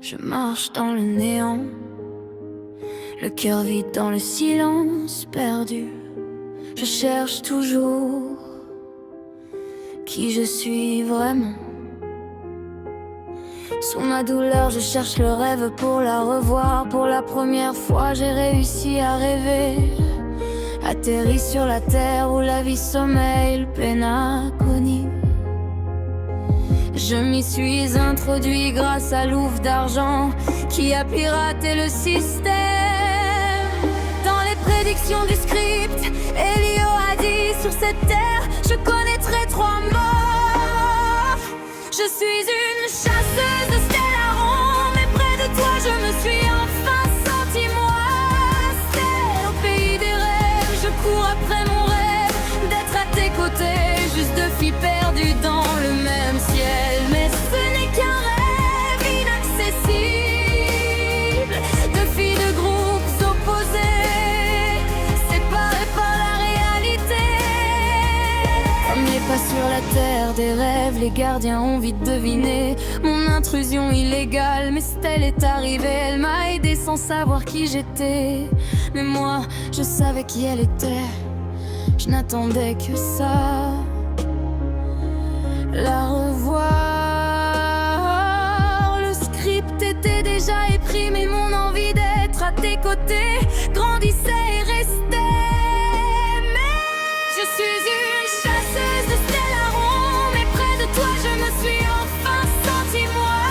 Je marche dans le néant, le cœur vide dans le silence perdu. Je cherche toujours qui je suis vraiment. Sous ma douleur, je cherche le rêve pour la revoir. Pour la première fois, j'ai réussi à rêver. Atterri sur la terre où la vie sommeille, peine inconnue. Je m'y suis introduit grâce à l'ouf d'argent qui a piraté le système. Dans les prédictions du script, Elio a dit: sur cette terre, je connaîtrai 3 morts. Je suis une chasseuse de Stellaron, mais près de toi, je me suis enfin senti moi. C'est au pays des rêves, je cours après mon rêve d'être à tes côtés, juste 2 filles perdues dans le même ciel. Mais ce n'est qu'un rêve inaccessible, 2 filles de groupes opposés, séparées par la réalité. Comme les pas sur la terre des rêves, les gardiens ont vite deviné mon intrusion illégale. Mais Stella est arrivée, elle m'a aidé sans savoir qui j'étais. Mais moi, je savais qui elle était, je n'attendais que ça, la revoir. Le script était déjà écrit, mais mon envie d'être à tes côtés grandissait et restait. Mais je suis une chasseuse de Stellaron, mais près de toi je me suis enfin senti moi.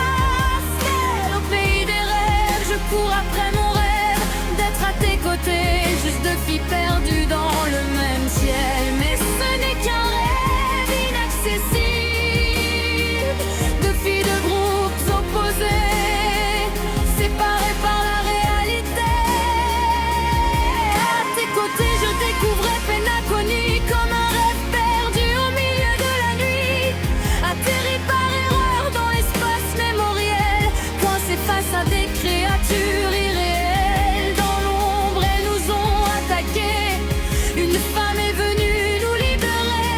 C'est au pays des rêves, je cours après mon rêve d'être à tes côtés, juste 2 filles perdues dans le même ciel. Mais ce n'est qu'un rêve inaccessible, 2 filles de groupes opposés, séparées par la réalité. À tes côtés je découvrais peine inconnue, comme un rêve perdu au milieu de la nuit. Atterri par erreur dans l'espace mémoriel, coincé face à des créatures irréelles. Dans l'ombre elles nous ont attaqués, une femme est venue nous libérer.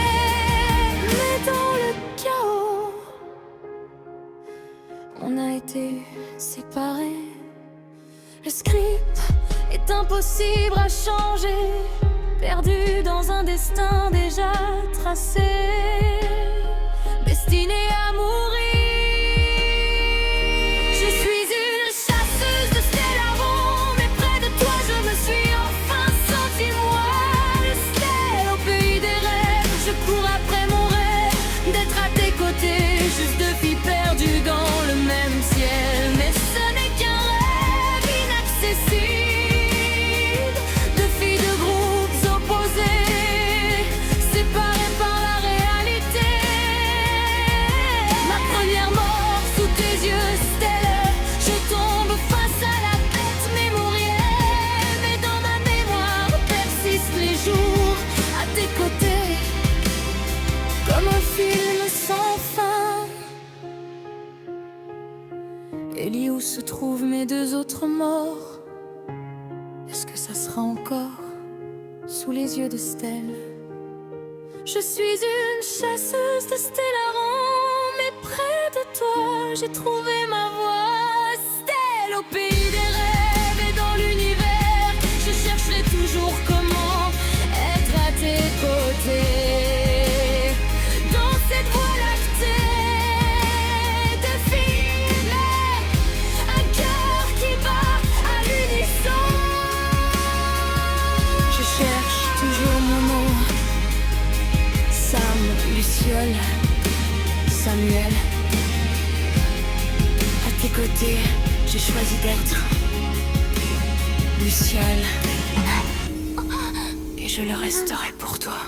Mais dans le chaos, on a été séparés. Le script est impossible à changer, perdu dans un destin déjà tracé, destiné à mourir. Je suis une chasseuse de Stellaron, mais près de toi je me suis enfin senti moi. Stella au pays des rêves, je cours après mon rêve d'être à tes côtés, juste 2 filles perdues dans le même ciel. Mais ce n'est qu'un rêve inaccessible, 2 filles de groupes opposés, séparées par la réalité. Ma première mort sous tes yeux, Stella, je tombe face à la bête mémorielle. Mais dans ma mémoire persistent les jours à tes côtés, comme un film sans fin. Ellie, où se trouvent mes 2 autres morts? Est-ce que ça sera encore sous les yeux de Stella? Je suis une chasseuse de Stellaron, mais près de toi j'ai trouvé ma voie. Stella au pays des rêves et dans l'univers, je chercherai toujours comment être à tes côtés. Dans cette voie lactée de filles, un cœur qui bat à l'unisson. Je cherche toujours mon nom, Sam, Luciole, Samuel. À tes côtés, j'ai choisi d'être Luciole, et je le resterai pour toi.